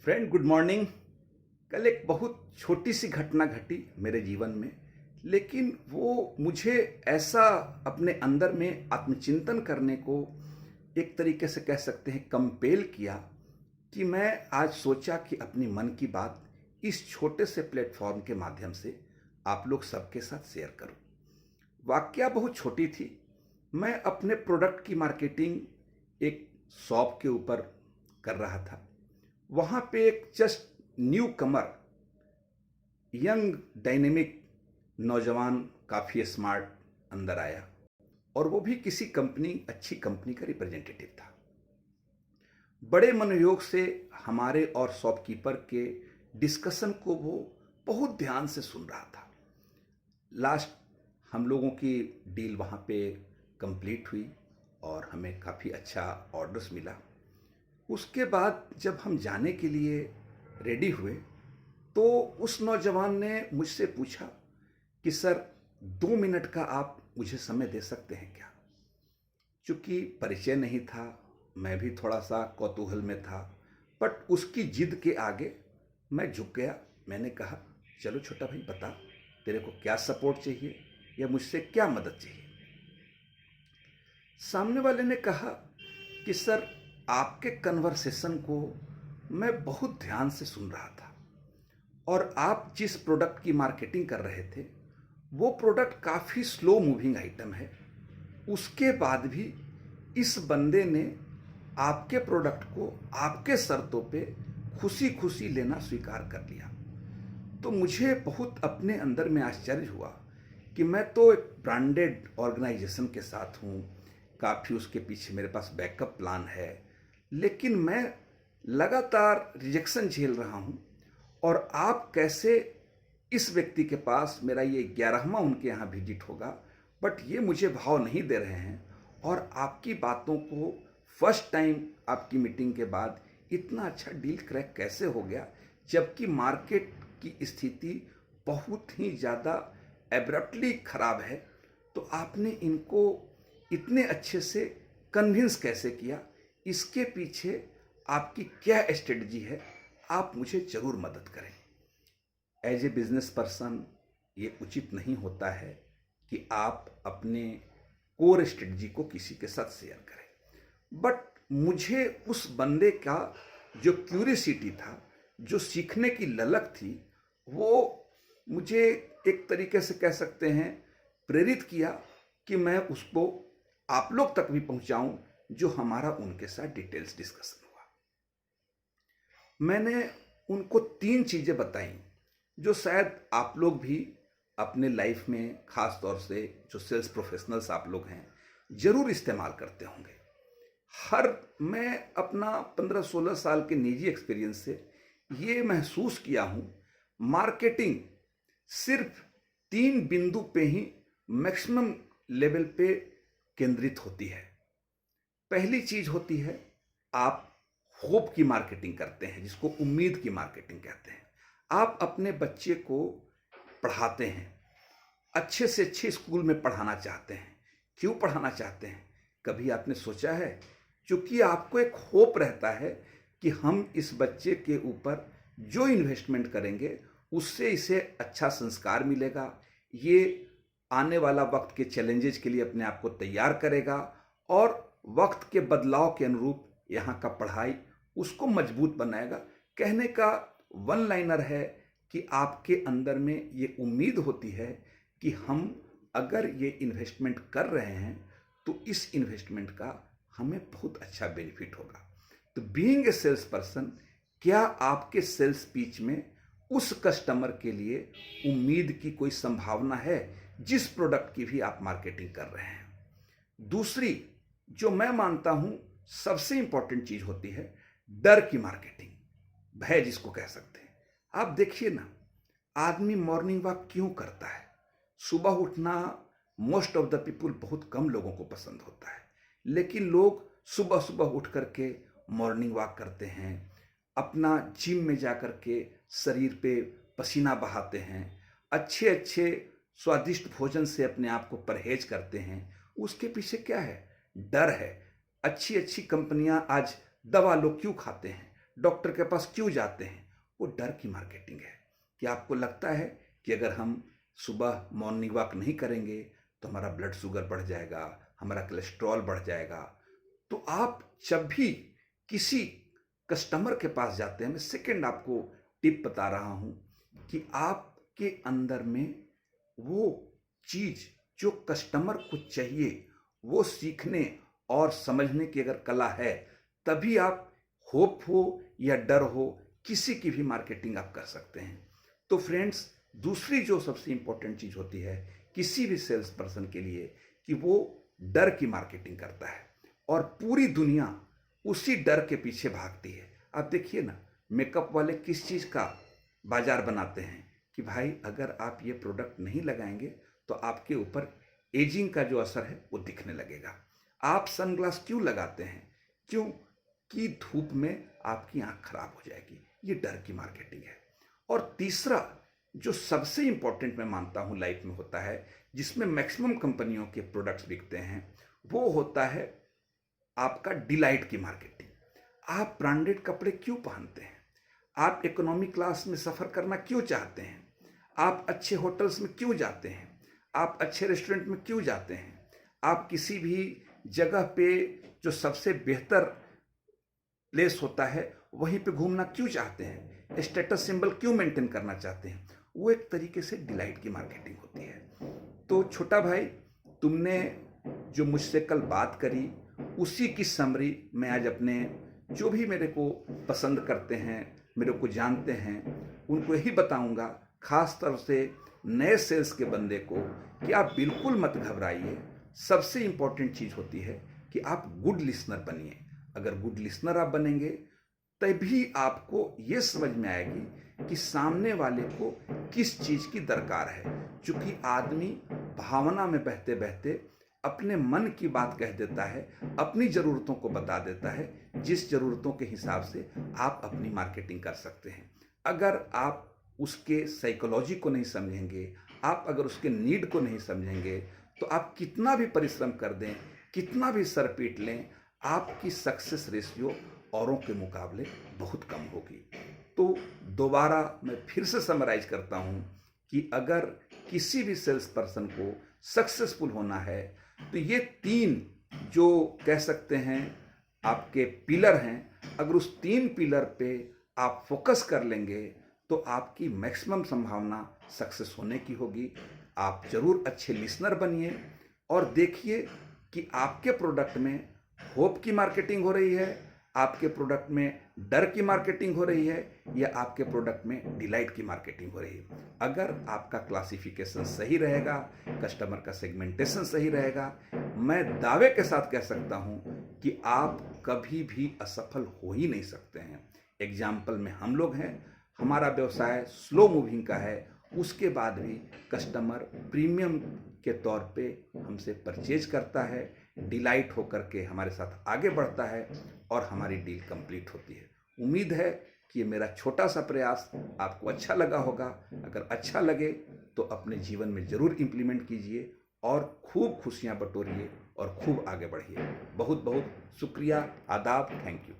Friend, good morning. कल एक बहुत छोटी सी घटना घटी मेरे जीवन में, लेकिन वो मुझे ऐसा अपने अंदर में आत्मचिंतन करने को एक तरीके से कह सकते हैं कंपेल किया कि मैं आज सोचा कि अपनी मन की बात इस छोटे से प्लेटफॉर्म के माध्यम से आप लोग सबके साथ शेयर करूं। वाकया बहुत छोटी थी। मैं अपने प्रोडक्ट की मार्केटिंग एक शॉप के ऊपर कर रहा था। वहाँ पे एक जस्ट न्यू कमर, यंग डायनेमिक नौजवान, काफ़ी स्मार्ट अंदर आया, और वो भी किसी कंपनी, अच्छी कंपनी का रिप्रेजेंटेटिव था। बड़े मनोयोग से हमारे और शॉपकीपर के डिस्कशन को वो बहुत ध्यान से सुन रहा था। लास्ट हम लोगों की डील वहाँ पे कंप्लीट हुई और हमें काफ़ी अच्छा ऑर्डर्स मिला। उसके बाद जब हम जाने के लिए रेडी हुए तो उस नौजवान ने मुझसे पूछा कि सर, 2 मिनट का आप मुझे समय दे सकते हैं क्या? चूँकि परिचय नहीं था, मैं भी थोड़ा सा कौतूहल में था, बट उसकी जिद के आगे मैं झुक गया। मैंने कहा, चलो छोटा भाई, बता तेरे को क्या सपोर्ट चाहिए या मुझसे क्या मदद चाहिए? सामने वाले ने कहा कि सर, आपके कन्वर्सेशन को मैं बहुत ध्यान से सुन रहा था और आप जिस प्रोडक्ट की मार्केटिंग कर रहे थे वो प्रोडक्ट काफ़ी स्लो मूविंग आइटम है। उसके बाद भी इस बंदे ने आपके प्रोडक्ट को आपके शर्तों पे खुशी खुशी लेना स्वीकार कर लिया। तो मुझे बहुत अपने अंदर में आश्चर्य हुआ कि मैं तो एक ब्रांडेड ऑर्गेनाइजेशन के साथ हूँ, काफ़ी उसके पीछे मेरे पास बैकअप प्लान है, लेकिन मैं लगातार रिजेक्शन झेल रहा हूँ। और आप कैसे इस व्यक्ति के पास, मेरा ये 11वां उनके यहाँ विजिट होगा, बट ये मुझे भाव नहीं दे रहे हैं, और आपकी बातों को फर्स्ट टाइम आपकी मीटिंग के बाद इतना अच्छा डील क्रैक कैसे हो गया, जबकि मार्केट की स्थिति बहुत ही ज़्यादा एब्रप्टली खराब है। तो आपने इनको इतने अच्छे से कन्विंस कैसे किया? इसके पीछे आपकी क्या स्ट्रेटजी है? आप मुझे ज़रूर मदद करें। एज ए बिजनेस पर्सन ये उचित नहीं होता है कि आप अपने कोर स्ट्रेटजी को किसी के साथ शेयर करें, बट मुझे उस बंदे का जो क्यूरियसिटी था, जो सीखने की ललक थी, वो मुझे एक तरीके से कह सकते हैं प्रेरित किया कि मैं उसको आप लोग तक भी पहुंचाऊं, जो हमारा उनके साथ डिटेल्स डिस्कशन हुआ। मैंने उनको 3 चीज़ें बताई जो शायद आप लोग भी अपने लाइफ में, ख़ास तौर से जो सेल्स प्रोफेशनल्स आप लोग हैं, ज़रूर इस्तेमाल करते होंगे। मैं अपना 15-16 साल के निजी एक्सपीरियंस से ये महसूस किया हूँ, मार्केटिंग सिर्फ 3 बिंदु पे ही मैक्सिमम लेवल पे केंद्रित होती है। पहली चीज़ होती है, आप होप की मार्केटिंग करते हैं, जिसको उम्मीद की मार्केटिंग कहते हैं। आप अपने बच्चे को पढ़ाते हैं, अच्छे से अच्छे स्कूल में पढ़ाना चाहते हैं। क्यों पढ़ाना चाहते हैं? कभी आपने सोचा है? क्योंकि आपको एक होप रहता है कि हम इस बच्चे के ऊपर जो इन्वेस्टमेंट करेंगे उससे इसे अच्छा संस्कार मिलेगा, ये आने वाला वक्त के चैलेंजेस के लिए अपने आप को तैयार करेगा, और वक्त के बदलाव के अनुरूप यहाँ का पढ़ाई उसको मजबूत बनाएगा। कहने का वन लाइनर है कि आपके अंदर में ये उम्मीद होती है कि हम अगर ये इन्वेस्टमेंट कर रहे हैं तो इस इन्वेस्टमेंट का हमें बहुत अच्छा बेनिफिट होगा। तो बीइंग ए सेल्स पर्सन, क्या आपके सेल्स पिच में उस कस्टमर के लिए उम्मीद की कोई संभावना है जिस प्रोडक्ट की भी आप मार्केटिंग कर रहे हैं? दूसरी, जो मैं मानता हूं सबसे इंपॉर्टेंट चीज होती है, डर की मार्केटिंग, भय जिसको कह सकते हैं। आप देखिए ना, आदमी मॉर्निंग वॉक क्यों करता है? सुबह उठना मोस्ट ऑफ द पीपुल, बहुत कम लोगों को पसंद होता है, लेकिन लोग सुबह सुबह उठ करके मॉर्निंग वॉक करते हैं, अपना जिम में जा कर के शरीर पे पसीना बहाते हैं, अच्छे अच्छे स्वादिष्ट भोजन से अपने आप को परहेज करते हैं। उसके पीछे क्या है? डर है। अच्छी अच्छी कंपनियां आज दवा लोग क्यों खाते हैं? डॉक्टर के पास क्यों जाते हैं? वो डर की मार्केटिंग है कि आपको लगता है कि अगर हम सुबह मॉर्निंग वॉक नहीं करेंगे तो हमारा ब्लड शुगर बढ़ जाएगा, हमारा कोलेस्ट्रॉल बढ़ जाएगा। तो आप जब भी किसी कस्टमर के पास जाते हैं, मैं सेकंड आपको टिप बता रहा हूं कि आपके अंदर में वो चीज जो कस्टमर को चाहिए वो सीखने और समझने की अगर कला है, तभी आप होप हो या डर हो किसी की भी मार्केटिंग आप कर सकते हैं। तो फ्रेंड्स, दूसरी जो सबसे इंपॉर्टेंट चीज होती है किसी भी सेल्स पर्सन के लिए कि वो डर की मार्केटिंग करता है और पूरी दुनिया उसी डर के पीछे भागती है। आप देखिए ना, मेकअप वाले किस चीज का बाजार बनाते हैं कि भाई अगर आप ये प्रोडक्ट नहीं लगाएंगे तो आपके ऊपर एजिंग का जो असर है वो दिखने लगेगा। आप सनग्लास क्यों लगाते हैं? क्यों कि धूप में आपकी आंख खराब हो जाएगी। ये डर की मार्केटिंग है। और तीसरा जो सबसे इंपॉर्टेंट मैं मानता हूं लाइफ में होता है, जिसमें मैक्सिमम कंपनियों के प्रोडक्ट्स बिकते हैं, वो होता है आपका डिलाइट की मार्केटिंग। आप ब्रांडेड कपड़े क्यों पहनते हैं? आप इकोनॉमी क्लास में सफर करना क्यों चाहते हैं? आप अच्छे होटल्स में क्यों जाते हैं? आप अच्छे रेस्टोरेंट में क्यों जाते हैं? आप किसी भी जगह पे जो सबसे बेहतर प्लेस होता है वहीं पे घूमना क्यों चाहते हैं? स्टेटस सिंबल क्यों मेंटेन करना चाहते हैं? वो एक तरीके से डिलाइट की मार्केटिंग होती है। तो छोटा भाई, तुमने जो मुझसे कल बात करी उसी की समरी मैं आज अपने जो भी मेरे को पसंद करते हैं, मेरे को जानते हैं, उनको यही बताऊंगा, खास तौर से नए सेल्स के बंदे को, कि आप बिल्कुल मत घबराइए। सबसे इंपॉर्टेंट चीज होती है कि आप गुड लिसनर बनिए। अगर गुड लिसनर आप बनेंगे तभी आपको ये समझ में आएगी कि सामने वाले को किस चीज की दरकार है। क्योंकि आदमी भावना में बहते बहते अपने मन की बात कह देता है, अपनी जरूरतों को बता देता है, जिस जरूरतों के हिसाब से आप अपनी मार्केटिंग कर सकते हैं। अगर आप उसके साइकोलॉजी को नहीं समझेंगे, आप अगर उसके नीड को नहीं समझेंगे, तो आप कितना भी परिश्रम कर दें, कितना भी सर पीट लें, आपकी सक्सेस रेशियो औरों के मुकाबले बहुत कम होगी। तो दोबारा मैं फिर से समराइज करता हूं कि अगर किसी भी सेल्स पर्सन को सक्सेसफुल होना है तो ये 3 जो कह सकते हैं आपके पिलर हैं, अगर उस 3 पिलर पे आप फोकस कर लेंगे तो आपकी मैक्सिमम संभावना सक्सेस होने की होगी। आप जरूर अच्छे लिसनर बनिए और देखिए कि आपके प्रोडक्ट में होप की मार्केटिंग हो रही है, आपके प्रोडक्ट में डर की मार्केटिंग हो रही है, या आपके प्रोडक्ट में डिलाइट की मार्केटिंग हो रही है। अगर आपका क्लासिफिकेशन सही रहेगा, कस्टमर का सेगमेंटेशन सही रहेगा, मैं दावे के साथ कह सकता हूं कि आप कभी भी असफल हो ही नहीं सकते हैं। एग्जाम्पल में हम लोग हैं, हमारा व्यवसाय स्लो मूविंग का है, उसके बाद भी कस्टमर प्रीमियम के तौर पे हमसे परचेज करता है, डिलाइट होकर के हमारे साथ आगे बढ़ता है और हमारी डील कंप्लीट होती है। उम्मीद है कि ये मेरा छोटा सा प्रयास आपको अच्छा लगा होगा। अगर अच्छा लगे तो अपने जीवन में ज़रूर इम्प्लीमेंट कीजिए और खूब खुशियाँ बटोरिए और खूब आगे बढ़िए। बहुत बहुत शुक्रिया, आदाब, थैंक यू।